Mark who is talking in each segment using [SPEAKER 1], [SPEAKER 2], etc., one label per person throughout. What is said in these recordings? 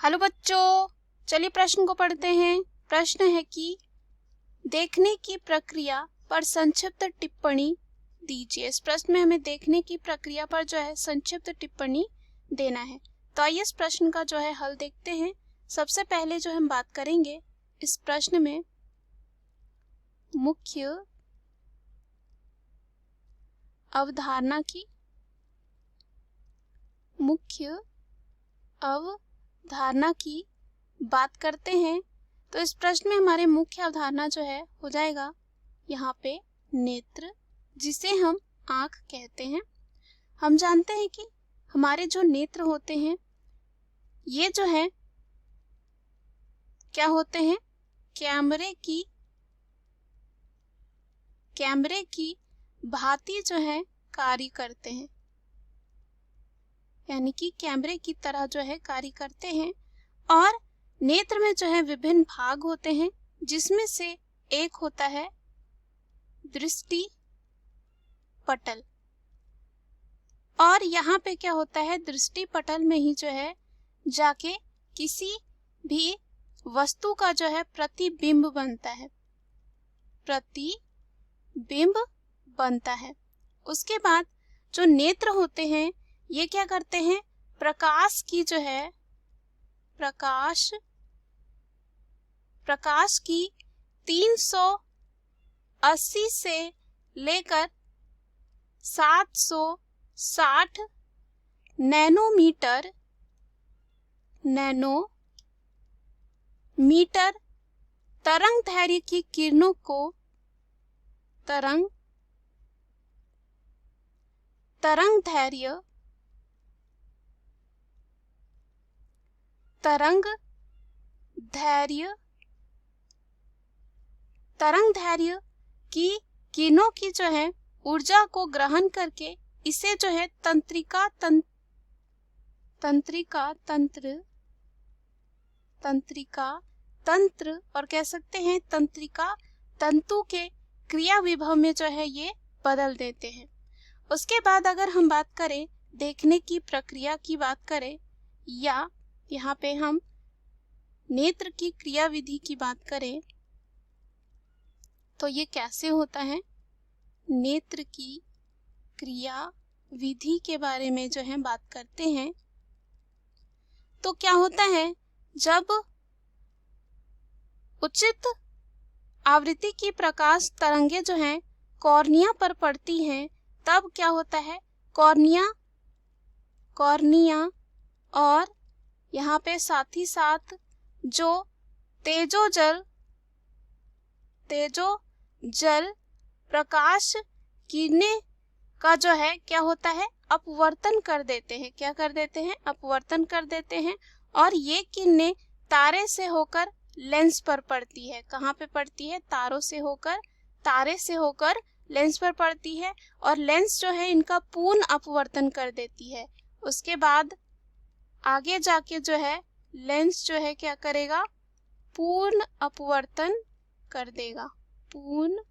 [SPEAKER 1] Hello बच्चों, चलिए प्रश्न को पढ़ते हैं। प्रश्न है कि देखने की प्रक्रिया पर संक्षिप्त टिप्पणी दीजिए। इस प्रश्न में हमें देखने की प्रक्रिया पर जो है संक्षिप्त टिप्पणी देना है। तो आइए इस प्रश्न का जो है हल देखते हैं। सबसे पहले जो हम बात करेंगे इस प्रश्न में मुख्य अवधारणा की। मुख्य अवधारणा की बात करते हैं तो इस प्रश्न में हमारे मुख्य अवधारणा जो है हो जाएगा यहाँ पे नेत्र, जिसे हम आँख कहते हैं। हम जानते हैं कि हमारे जो नेत्र होते हैं ये जो है क्या होते हैं, कैमरे की भांति जो है कार्य करते हैं, यानी कि कैमरे की तरह जो है कार्य करते हैं। और नेत्र में जो है विभिन्न भाग होते हैं, जिसमें से एक होता है दृष्टि पटल। और यहाँ पे क्या होता है, दृष्टि पटल में ही जो है जाके किसी भी वस्तु का जो है प्रतिबिंब बनता है। उसके बाद जो नेत्र होते हैं ये क्या करते हैं, प्रकाश की 380 से लेकर 760 नैनोमीटर तरंग दैर्घ्य की किरणों को तरंग दैर्घ्य की किरणों की जो है ऊर्जा को ग्रहण करके इसे जो है तंत्रिका तंत्र और कह सकते हैं तंत्रिका तंतु के क्रिया विभव में जो है ये बदल देते हैं। उसके बाद अगर हम बात करें देखने की प्रक्रिया की बात करें, या यहाँ पे हम नेत्र की क्रिया विधि की बात करें तो ये कैसे होता है। नेत्र की क्रिया विधि के बारे में जो है बात करते हैं तो क्या होता है, जब उचित आवृत्ति की प्रकाश तरंगे जो हैं कॉर्निया पर पड़ती हैं तब क्या होता है, कॉर्निया और यहाँ पे साथ ही साथ जो तेजोजल प्रकाश किरणें का जो है क्या होता है, अपवर्तन कर देते हैं। और ये किरणें तारे से होकर लेंस पर पड़ती है। कहाँ पे पड़ती है, तारे से होकर लेंस पर पड़ती है और लेंस जो है इनका पूर्ण अपवर्तन कर देती है। उसके बाद आगे जाके जो है लेंस जो है क्या करेगा, पूर्ण अपवर्तन कर देगा, पूर्ण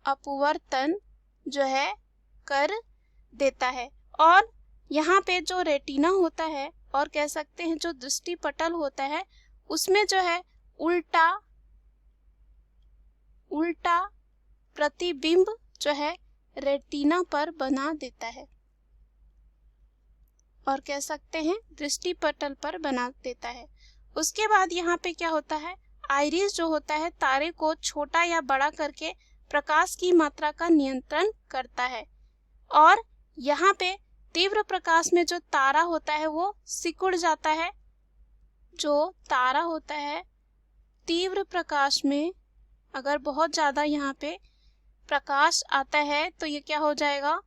[SPEAKER 1] अपवर्तन जो है कर देता है। और यहाँ पे जो रेटिना होता है और कह सकते हैं जो दृष्टि पटल होता है उसमें जो है उल्टा प्रतिबिंब जो है रेटिना पर बना देता है और कह सकते हैं दृष्टि पटल पर बना देता है। उसके बाद यहाँ पे क्या होता है, आइरिस जो होता है तारे को छोटा या बड़ा करके प्रकाश की मात्रा का नियंत्रण करता है। और यहाँ पे तीव्र प्रकाश में जो तारा होता है वो सिकुड़ जाता है। जो तारा होता है तीव्र प्रकाश में अगर बहुत ज्यादा यहाँ पे प्रकाश आता है तो ये क्या हो जाएगा,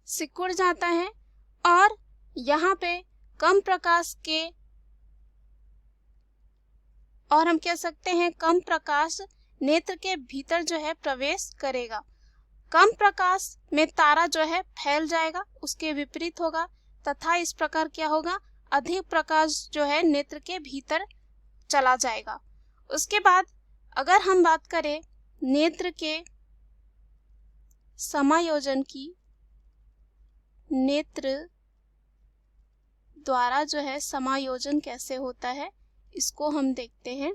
[SPEAKER 1] सिकुड़ जाता है। और यहाँ पे कम प्रकाश के और हम कह सकते हैं कम प्रकाश नेत्र के भीतर जो है प्रवेश करेगा। कम प्रकाश में तारा जो है फैल जाएगा, उसके विपरीत होगा, तथा इस प्रकार क्या होगा, अधिक प्रकाश जो है नेत्र के भीतर चला जाएगा। उसके बाद अगर हम बात करें नेत्र के समायोजन की, नेत्र द्वारा जो है समायोजन कैसे होता है, इसको हम देखते हैं।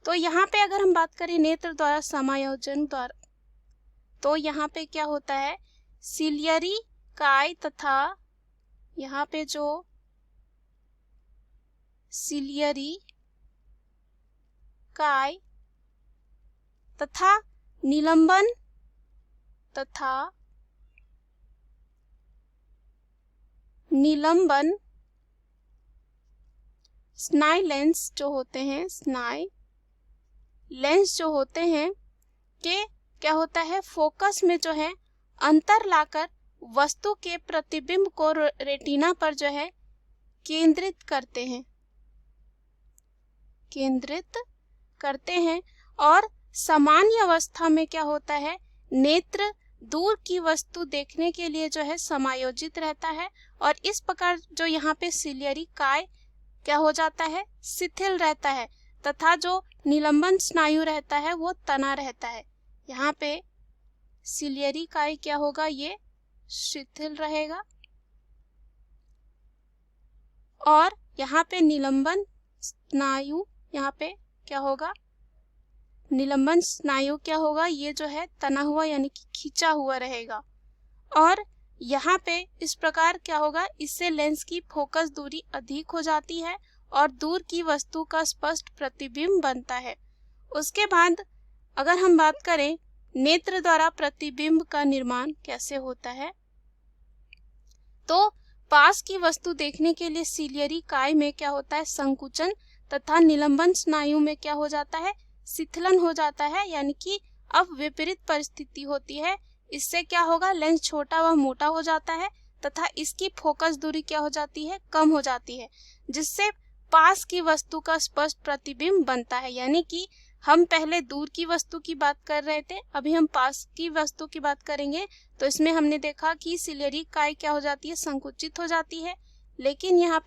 [SPEAKER 1] तो यहाँ पे अगर हम बात करें नेत्र द्वारा समायोजन द्वारा, तो यहाँ पे क्या होता है, सिलियरी काय तथा यहाँ पे जो सिलियरी काय तथा निलंबन स्नायु लेंस जो होते हैं, स्नायु लेंस जो होते हैं के क्या होता है, फोकस में जो है अंतर लाकर वस्तु के प्रतिबिंब को रेटिना पर जो है केंद्रित करते हैं और सामान्य अवस्था में क्या होता है, नेत्र दूर की वस्तु देखने के लिए जो है समायोजित रहता है और इस प्रकार जो यहाँ पे सिलियरी काय क्या हो जाता है, शिथिल रहता है तथा जो निलंबन स्नायु रहता है वो तना रहता है। यहाँ पे सिलियरी काय क्या होगा, ये शिथिल रहेगा और यहाँ पे निलंबन स्नायु, यहाँ पे क्या होगा, निलंबन स्नायु क्या होगा, ये जो है तना हुआ यानी कि खींचा हुआ रहेगा और यहाँ पे इस प्रकार क्या होगा, इससे लेंस की फोकस दूरी अधिक हो जाती है और दूर की वस्तु का स्पष्ट प्रतिबिंब बनता है। उसके बाद अगर हम बात करें नेत्र द्वारा प्रतिबिंब का निर्माण कैसे होता है, तो पास की वस्तु देखने के लिए सिलियरी काय में क्या होता है, संकुचन तथा निलंबन स्नायु में क्या हो जाता है, शिथिलन हो जाता है, यानी कि अब विपरीत परिस्थिति होती है। इससे क्या होगा, लेंस छोटा व मोटा हो जाता है तथा इसकी फोकस दूरी क्या हो जाती है, कम हो जाती है, जिससे पास की वस्तु का स्पष्ट प्रतिबिंब बनता है। यानी कि हम पहले दूर की वस्तु की बात कर रहे थे, अभी हम पास की वस्तु की बात करेंगे। तो इसमें हमने देखा कि सिलियरी काय क्या हो जाती है, संकुचित हो जाती है, लेकिन यहाँ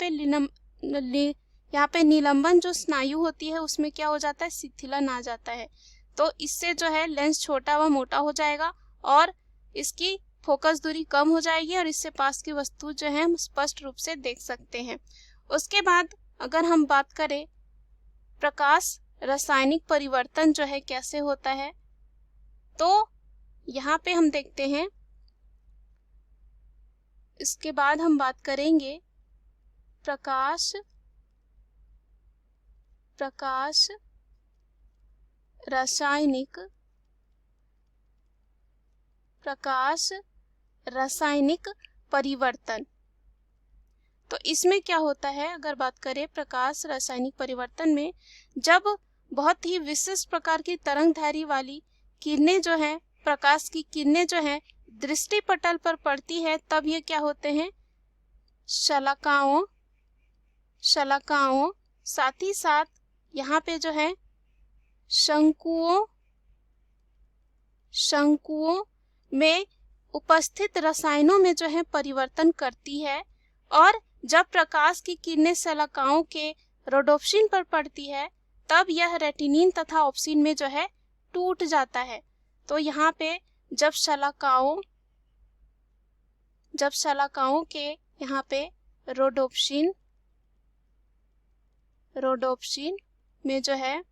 [SPEAKER 1] पे निलंबन जो स्नायु होती है उसमें क्या हो जाता है, शिथिलन आ जाता है। तो इससे जो है लेंस छोटा व मोटा हो जाएगा और इसकी फोकस दूरी कम हो जाएगी और इससे पास की वस्तु जो है हम स्पष्ट रूप से देख सकते हैं। उसके बाद अगर हम बात करें प्रकाश रासायनिक परिवर्तन जो है कैसे होता है, तो यहाँ पे हम देखते हैं, इसके बाद हम बात करेंगे प्रकाश रासायनिक परिवर्तन। तो इसमें क्या होता है, अगर बात करें प्रकाश रासायनिक परिवर्तन में, जब बहुत ही विशिष्ट प्रकार की तरंगदैर्घ्य वाली किरणें जो है, प्रकाश की किरणें जो है दृष्टि पटल पर पड़ती है, तब ये क्या होते हैं, शलाकाओं, साथ ही साथ यहाँ पे जो है शंकुओं में उपस्थित रसायनों में जो है परिवर्तन करती है और जब प्रकाश की किरणें शलाकाओं के रोडोप्सिन पर पड़ती है तब यह रेटिनिन तथा ऑप्सिन में जो है टूट जाता है। तो यहाँ पे जब शलाकाओं के यहाँ पे रोडोप्सिन में जो है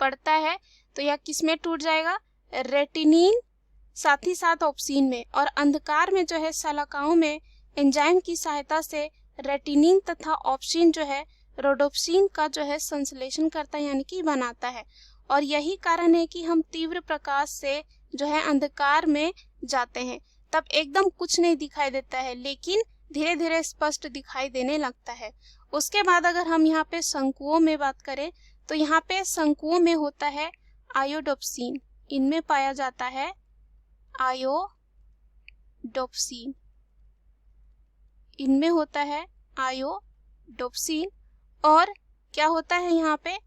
[SPEAKER 1] पड़ता है तो यह किस में टूट जाएगा, रेटिनिन साथ ही साथ ऑप्सिन में, और अंधकार में जो है शलाकाओं में एंजाइम की सहायता से रेटिनिन तथा ऑप्सिन जो है रोडोप्सिन का जो है संश्लेषण करता है यानी कि बनाता है। और यही कारण है कि हम तीव्र प्रकाश से जो है अंधकार में जाते हैं तब एकदम कुछ नहीं दिखाई देता है, लेकिन धीरे धीरे स्पष्ट दिखाई देने लगता है। उसके बाद अगर हम यहाँ पे शंकुओं में बात करें तो यहाँ पे शंकुओं में होता है आयोडोप्सिन, इनमें पाया जाता है आयोडोप्सिन, इनमें होता है आयोडोप्सिन। और क्या होता है यहाँ पे,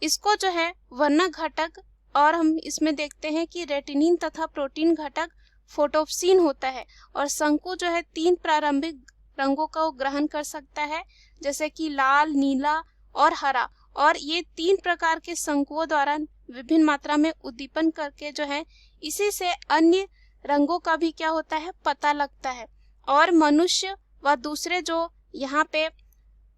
[SPEAKER 1] इसको जो है वर्णक घटक, और हम इसमें देखते हैं कि रेटिनिन तथा प्रोटीन घटक फोटोप्सिन होता है। और शंकु जो है 3 प्रारंभिक रंगों का ग्रहण कर सकता है, जैसे कि लाल, नीला और हरा, और ये 3 प्रकार के शंकुओं द्वारा विभिन्न मात्रा में उद्दीपन करके जो है इसी से अन्य रंगों का भी क्या होता है, पता लगता है। और मनुष्य व दूसरे जो यहाँ पे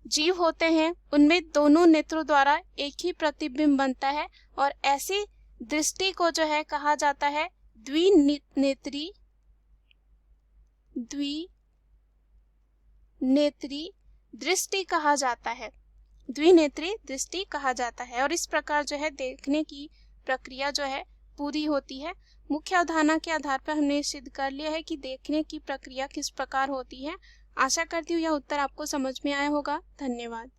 [SPEAKER 1] जीव होते हैं उनमें दोनों नेत्रों द्वारा एक ही प्रतिबिंब बनता है, और ऐसी दृष्टि को जो है कहा जाता है द्विनेत्री दृष्टि कहा जाता है। द्विनेत्री दृष्टि कहा जाता है। और इस प्रकार जो है देखने की प्रक्रिया जो है पूरी होती है। मुख्य अवधारणा के आधार पर हमने सिद्ध कर लिया है कि देखने की प्रक्रिया किस प्रकार होती है। आशा करती हूँ यह उत्तर आपको समझ में आया होगा। धन्यवाद।